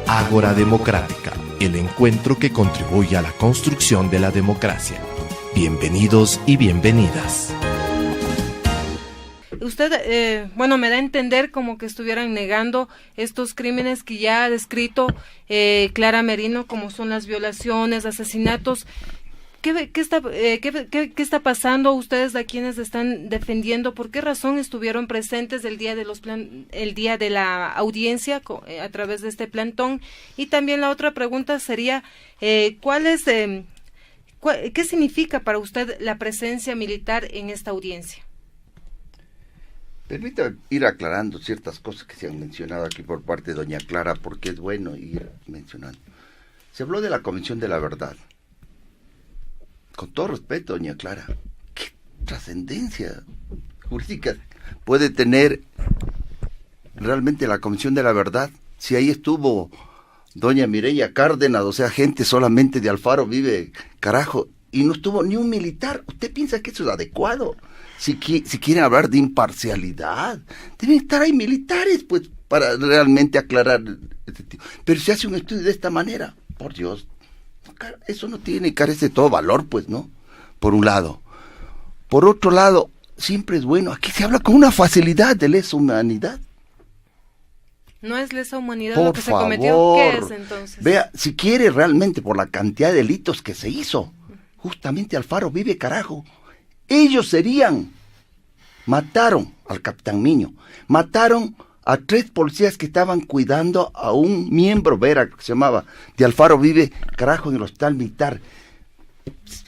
Ágora Democrática, el encuentro que contribuye a la construcción de la democracia. Bienvenidos y bienvenidas. Usted, me da a entender como que estuvieran negando estos crímenes que ya ha descrito Clara Merino, como son las violaciones, asesinatos. ¿Qué está pasando? Ustedes, a quienes están defendiendo, ¿por qué razón estuvieron presentes el día de la audiencia a través de este plantón? Y también la otra pregunta sería, ¿qué significa para usted la presencia militar en esta audiencia? Permítame ir aclarando ciertas cosas que se han mencionado aquí por parte de doña Clara, porque es bueno ir mencionando. Se habló de la Comisión de la Verdad. Con todo respeto, doña Clara, ¿qué trascendencia jurídica puede tener realmente la Comisión de la Verdad si ahí estuvo doña Mireya Cárdenas, o sea, gente solamente de Alfaro Vive, carajo, y no estuvo ni un militar? ¿Usted piensa que eso es adecuado? Si quieren hablar de imparcialidad, deben estar ahí militares, pues, para realmente aclarar este tipo. Pero si hace un estudio de esta manera, por Dios, eso no tiene, carece de todo valor, pues, ¿no? Por un lado. Por otro lado, siempre es bueno, aquí se habla con una facilidad de lesa humanidad. ¿No es lesa humanidad por lo que favor, se cometió? ¿Qué es entonces? Vea, si quiere realmente por la cantidad de delitos que se hizo, justamente Alfaro Vive, carajo, ellos mataron al capitán Miño, mataron a 3 policías que estaban cuidando a un miembro, Vera, que se llamaba, de Alfaro Vive, carajo, en el hospital militar.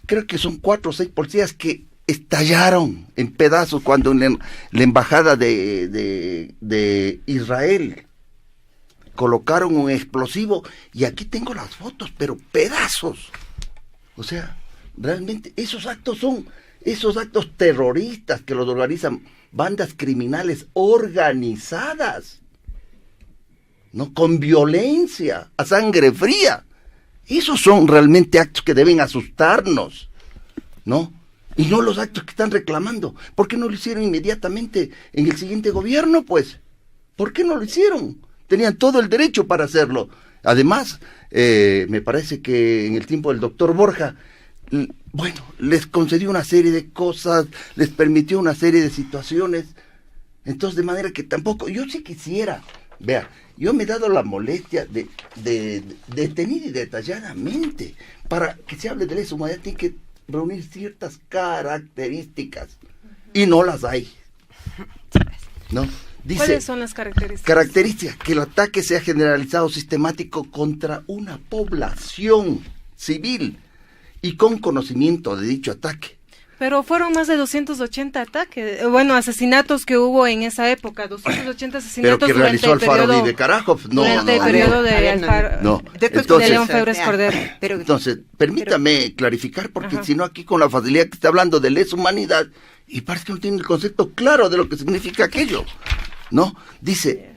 Creo que son 4 o 6 policías que estallaron en pedazos cuando en la embajada de Israel colocaron un explosivo, y aquí tengo las fotos, pero pedazos. O sea, realmente esos actos terroristas que los organizan bandas criminales organizadas, ¿no? Con violencia, a sangre fría. Esos son realmente actos que deben asustarnos, ¿no? Y no los actos que están reclamando. ¿Por qué no lo hicieron inmediatamente en el siguiente gobierno, pues? ¿Por qué no lo hicieron? Tenían todo el derecho para hacerlo. Además, me parece que en el tiempo del doctor Borja, bueno, les concedió una serie de cosas, les permitió una serie de situaciones. Entonces, de manera que tampoco, yo sí quisiera, vea, yo me he dado la molestia de detenida y detalladamente, para que se hable de lesa humanidad, tiene que reunir ciertas características, y no las hay, ¿no? Dice, ¿cuáles son las características? Características, que el ataque sea generalizado, sistemático contra una población civil, y con conocimiento de dicho ataque. Pero fueron más de 280 ataques, asesinatos que hubo en esa época, 280 asesinatos. Pero que realizó Alfaro Vive, carajo, durante el periodo de Alfaro, no. Entonces, de León Febres Cordero. Entonces, permítame clarificar, porque si no aquí con la facilidad que está hablando de lesa humanidad, y parece que no tiene el concepto claro de lo que significa aquello, ¿no? Dice,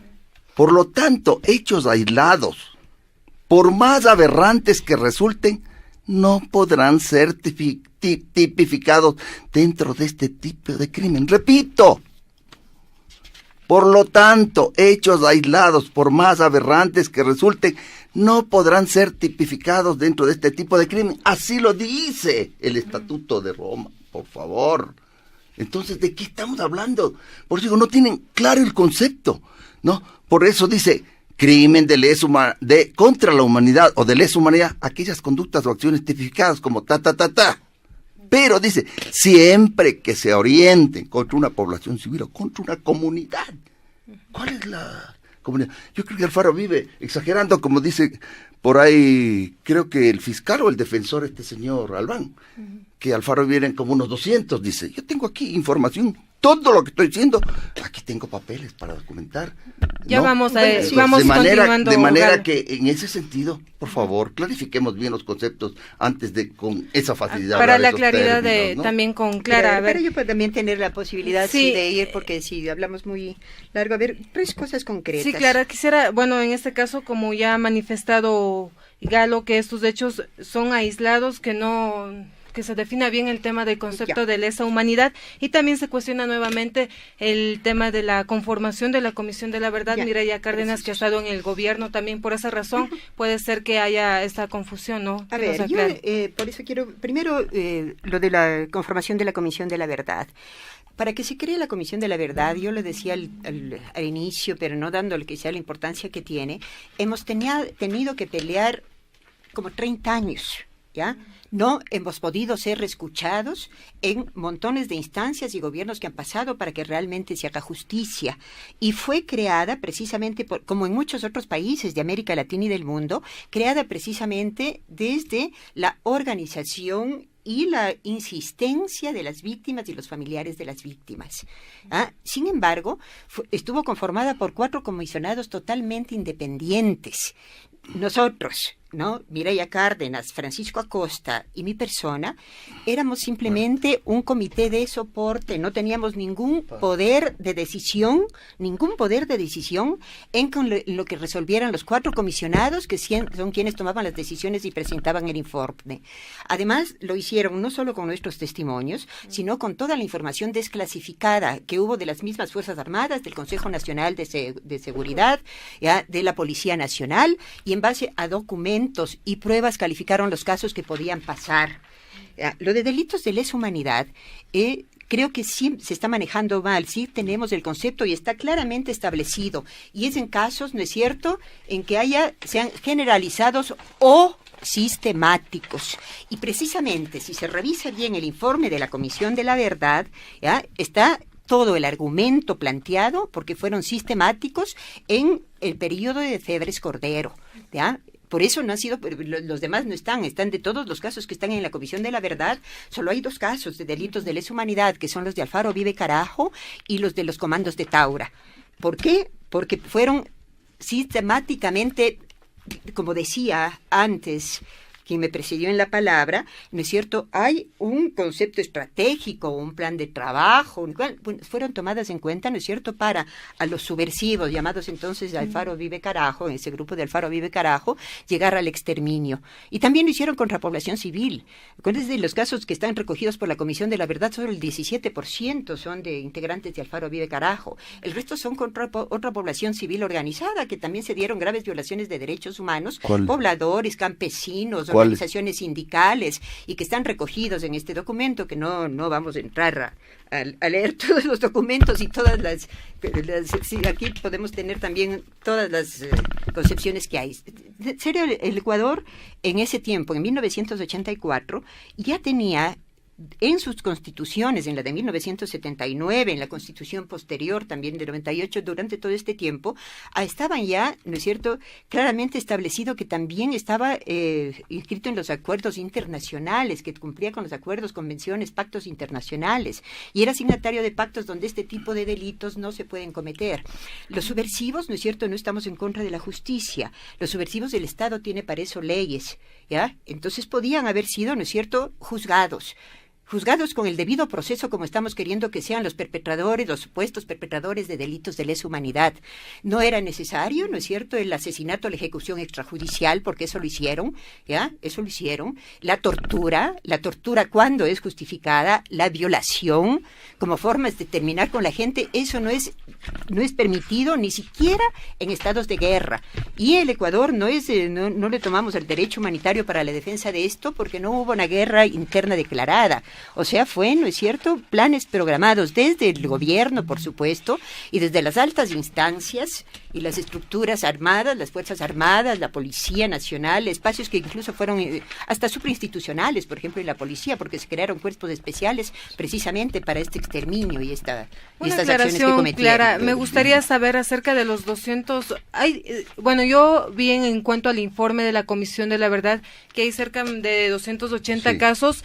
por lo tanto, hechos aislados, por más aberrantes que resulten, no podrán ser tipificados dentro de este tipo de crimen. Repito, por lo tanto, hechos aislados, por más aberrantes que resulten, no podrán ser tipificados dentro de este tipo de crimen. Así lo dice el Estatuto de Roma, por favor. Entonces, ¿de qué estamos hablando? Por eso digo, no tienen claro el concepto, ¿no? Por eso dice, crimen de contra la humanidad o de lesa humanidad, aquellas conductas o acciones tipificadas como Pero dice, siempre que se orienten contra una población civil o contra una comunidad. ¿Cuál es la comunidad? Yo creo que Alfaro Vive, exagerando, como dice por ahí, creo que el fiscal o el defensor, este señor Albán, que Alfaro vienen como unos 200, dice. Yo tengo aquí información, todo lo que estoy diciendo, aquí tengo papeles para documentar. Ya ¿no? vamos de manera que en ese sentido, por favor, clarifiquemos bien los conceptos antes de con esa facilidad. Para la claridad términos, ¿no? También con Clara. Pero yo puedo también tener la posibilidad sí, de ir, porque si hablamos muy largo, a ver, 3 cosas concretas. Sí, Clara, quisiera, en este caso, como ya ha manifestado Galo, que estos hechos son aislados, que no que se defina bien el tema del concepto de lesa humanidad, y también se cuestiona nuevamente el tema de la conformación de la Comisión de la Verdad. Mireya Cárdenas, que ha estado en el gobierno, también por esa razón puede ser que haya esta confusión, ¿no? A ver, yo por eso quiero, primero, lo de la conformación de la Comisión de la Verdad. Para que se cree la Comisión de la Verdad, yo lo decía al inicio, pero no dándole quizá la importancia que tiene, hemos tenido que pelear como 30 años, ¿ya? No hemos podido ser escuchados en montones de instancias y gobiernos que han pasado para que realmente se haga justicia. Y fue creada precisamente, como en muchos otros países de América Latina y del mundo, creada precisamente desde la organización y la insistencia de las víctimas y los familiares de las víctimas. Sin embargo, estuvo conformada por 4 comisionados totalmente independientes. Nosotros, ¿no? Mireya Cárdenas, Francisco Acosta y mi persona, éramos simplemente un comité de soporte, no teníamos ningún poder de decisión en lo que resolvieran los 4 comisionados, que son quienes tomaban las decisiones y presentaban el informe. Además, lo hicieron no solo con nuestros testimonios, sino con toda la información desclasificada que hubo de las mismas Fuerzas Armadas, del Consejo Nacional de Seguridad, ¿ya? De la Policía Nacional, y en base a documentos y pruebas calificaron los casos que podían pasar. Lo de delitos de lesa humanidad, creo que sí se está manejando mal, sí tenemos el concepto y está claramente establecido, y es en casos, ¿no es cierto?, en que sean generalizados o sistemáticos. Y precisamente, si se revisa bien el informe de la Comisión de la Verdad, ¿ya? Está todo el argumento planteado porque fueron sistemáticos en el periodo de Febres Cordero, ¿ya? Por eso no han sido, los demás no están de todos los casos que están en la Comisión de la Verdad, solo hay 2 casos de delitos de lesa humanidad, que son los de Alfaro Uribe Carajo y los de los comandos de Taura. ¿Por qué? Porque fueron sistemáticamente, como decía antes quien me precedió en la palabra, ¿no es cierto?, hay un concepto estratégico, un plan de trabajo, fueron tomadas en cuenta, ¿no es cierto?, para a los subversivos, llamados entonces Alfaro Uribe Carajo, en ese grupo de Alfaro Uribe Carajo, llegar al exterminio. Y también lo hicieron contra población civil. De los casos que están recogidos por la Comisión de la Verdad, solo el 17% son de integrantes de Alfaro Uribe Carajo. El resto son contra otra población civil organizada, que también se dieron graves violaciones de derechos humanos, pobladores, campesinos, organizaciones sindicales, y que están recogidos en este documento, que no vamos a entrar a leer todos los documentos y todas las sí, aquí podemos tener también todas las concepciones que hay. En serio, el Ecuador en ese tiempo, en 1984, ya tenía en sus constituciones, en la de 1979, en la constitución posterior también de 98, durante todo este tiempo, estaban ya, ¿no es cierto?, claramente establecido que también estaba inscrito en los acuerdos internacionales, que cumplía con los acuerdos, convenciones, pactos internacionales, y era signatario de pactos donde este tipo de delitos no se pueden cometer. Los subversivos, ¿no es cierto?, no estamos en contra de la justicia. Los subversivos del Estado tiene para eso leyes, ¿ya? Entonces podían haber sido, ¿no es cierto?, juzgados con el debido proceso, como estamos queriendo que sean los perpetradores, los supuestos perpetradores de delitos de lesa humanidad. No era necesario, ¿no es cierto?, el asesinato, la ejecución extrajudicial, porque eso lo hicieron, ¿ya? Eso lo hicieron. La tortura cuando es justificada, la violación, como formas de terminar con la gente, eso no es permitido ni siquiera en estados de guerra. Y el Ecuador no le tomamos el derecho humanitario para la defensa de esto, porque no hubo una guerra interna declarada. O sea, fue, ¿no es cierto?, planes programados desde el gobierno, por supuesto, y desde las altas instancias y las estructuras armadas, las Fuerzas Armadas, la Policía Nacional, espacios que incluso fueron hasta superinstitucionales, por ejemplo, en la policía, porque se crearon cuerpos especiales precisamente para este exterminio y estas acciones que cometieron. Clara, me gustaría saber acerca de los 200... yo vi en cuanto al informe de la Comisión de la Verdad que hay cerca de 280 casos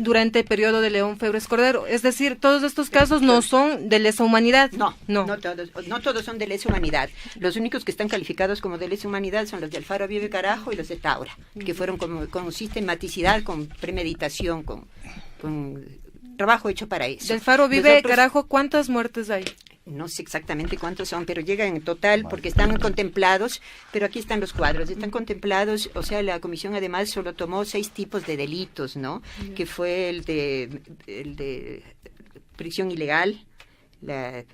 durante el periodo de León Febres Cordero. Es decir, todos estos casos no son de lesa humanidad. No todos son de lesa humanidad. Los únicos que están calificados como de lesa humanidad son los de Alfaro Uribe Carajo y los de Taura, que fueron con sistematicidad, con premeditación, con trabajo hecho para eso. Del Alfaro Uribe Carajo, ¿cuántas muertes hay? No sé exactamente cuántos son, pero llegan en total porque están contemplados, pero aquí están los cuadros, están contemplados, o sea, la comisión además solo tomó 6 tipos de delitos, ¿no? Que fue el de prisión ilegal,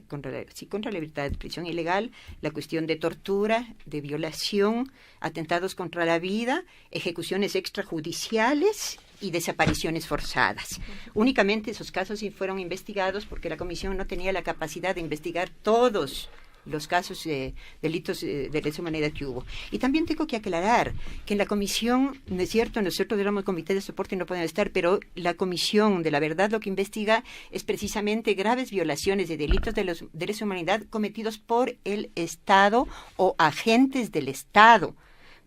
contra la libertad de prisión ilegal, la cuestión de tortura, de violación, atentados contra la vida, ejecuciones extrajudiciales y desapariciones forzadas. Únicamente esos casos sí fueron investigados porque la comisión no tenía la capacidad de investigar todos los casos de delitos de lesa humanidad que hubo. Y también tengo que aclarar que en la comisión, no es cierto, nosotros éramos comité de soporte y no podemos estar, pero la comisión de la verdad lo que investiga es precisamente graves violaciones de delitos de lesa humanidad cometidos por el Estado o agentes del Estado.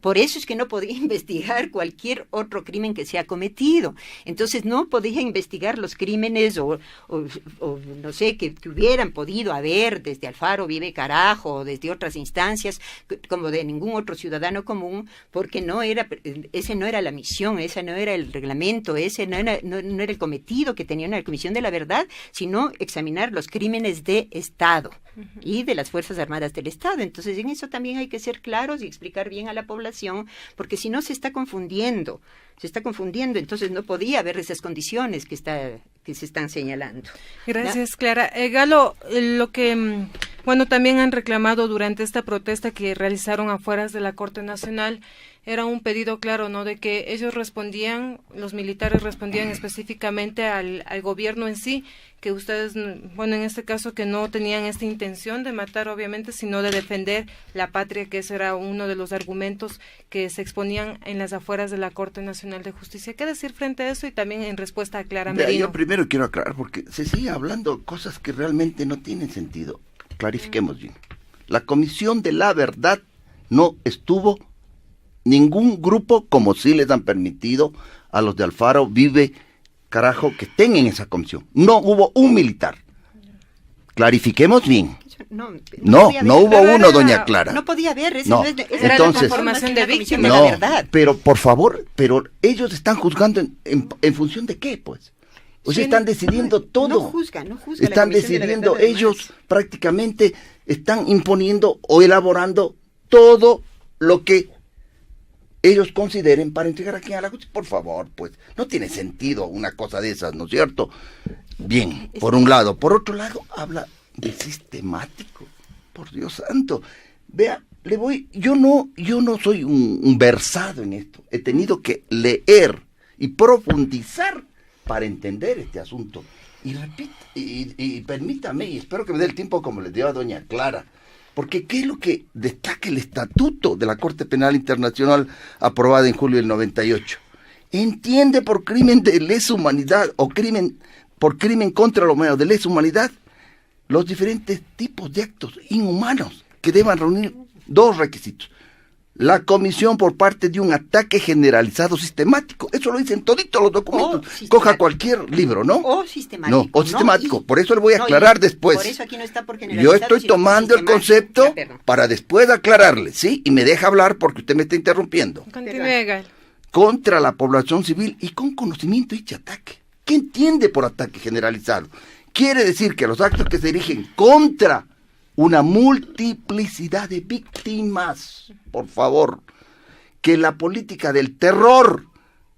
Por eso es que no podía investigar cualquier otro crimen que se ha cometido. Entonces no podía investigar los crímenes o no sé, que hubieran podido haber desde Alfaro Vive Carajo o desde otras instancias, como de ningún otro ciudadano común, porque ese no era la misión, ese no era el reglamento, ese no era el cometido que tenía una Comisión de la Verdad, sino examinar los crímenes de Estado y de las Fuerzas Armadas del Estado. Entonces en eso también hay que ser claros y explicar bien a la población, porque si no se está confundiendo, entonces no podía haber esas condiciones que se están señalando. Gracias, Clara. Galo, lo que, también han reclamado durante esta protesta que realizaron afuera de la Corte Nacional, era un pedido claro, ¿no?, de que ellos los militares respondían específicamente al gobierno en sí, que ustedes, en este caso, que no tenían esta intención de matar, obviamente, sino de defender la patria, que ese era uno de los argumentos que se exponían en las afueras de la Corte Nacional de Justicia. ¿Qué decir frente a eso? Y también en respuesta a Clara Merino. Yo primero quiero aclarar, porque se sigue hablando cosas que realmente no tienen sentido. Clarifiquemos bien. La Comisión de la Verdad no estuvo ningún grupo, como sí les han permitido a los de Alfaro Vive Carajo que estén en esa comisión. No hubo un militar. Clarifiquemos bien. No hubo uno, doña Clara. No podía haber. Era la conformación de víctimas. De la verdad. Pero por favor, ellos están juzgando en función de qué, pues. O sea, están decidiendo todo. No juzga. Están decidiendo ellos, prácticamente están imponiendo o elaborando todo lo que ellos consideren para entregar aquí a la justicia. Por favor, pues, no tiene sentido una cosa de esas, ¿no es cierto? Bien, por un lado. Por otro lado, habla de sistemático. Por Dios santo. Vea, yo no soy un versado en esto. He tenido que leer y profundizar para entender este asunto. Y repito, y permítame, y espero que me dé el tiempo como le dio a doña Clara, porque ¿qué es lo que destaca el Estatuto de la Corte Penal Internacional aprobada en julio del 98? Entiende por crimen de lesa humanidad o por crimen contra la humanidad de lesa humanidad los diferentes tipos de actos inhumanos que deban reunir 2 requisitos. La comisión por parte de un ataque generalizado sistemático. Eso lo dicen toditos los documentos. Coja cualquier libro, ¿no? O sistemático. No, sistemático. Por eso le voy a aclarar después. Por eso aquí no está por generalizado. Yo estoy tomando el concepto para después aclararle, ¿sí? Y me deja hablar porque usted me está interrumpiendo. Continúe. Contra la población civil y con conocimiento dicho ataque. ¿Qué entiende por ataque generalizado? Quiere decir que los actos que se dirigen contra una multiplicidad de víctimas, por favor, que la política del terror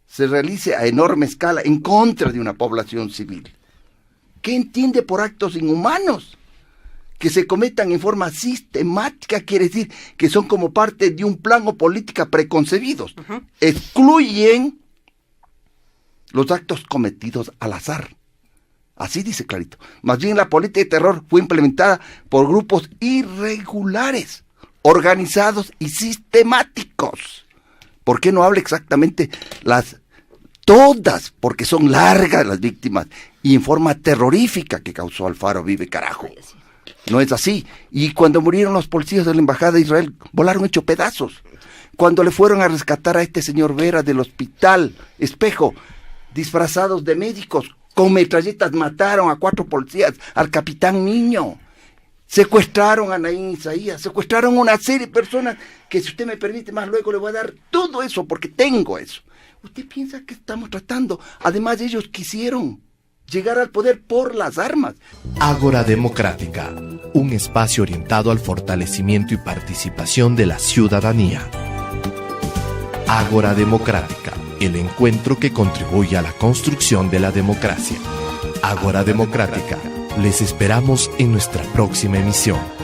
se realice a enorme escala en contra de una población civil. ¿Qué entiende por actos inhumanos? Que se cometan en forma sistemática, quiere decir que son como parte de un plan o política preconcebidos. Excluyen los actos cometidos al azar. Así dice clarito. Más bien la política de terror fue implementada por grupos irregulares, organizados y sistemáticos. ¿Por qué no habla exactamente todas? Porque son largas las víctimas y en forma terrorífica que causó Alfaro Vive Carajo. No es así. Y cuando murieron los policías de la Embajada de Israel, volaron hechos pedazos. Cuando le fueron a rescatar a este señor Vera del hospital Espejo, disfrazados de médicos, con metralletas mataron a 4 policías, al capitán Niño. Secuestraron a Naín Isaías, secuestraron a una serie de personas que, si usted me permite, más luego le voy a dar todo eso porque tengo eso. ¿Usted piensa que estamos tratando? Además, ellos quisieron llegar al poder por las armas. Ágora Democrática, un espacio orientado al fortalecimiento y participación de la ciudadanía. Ágora Democrática, el encuentro que contribuye a la construcción de la democracia. Ágora Democrática, les esperamos en nuestra próxima emisión.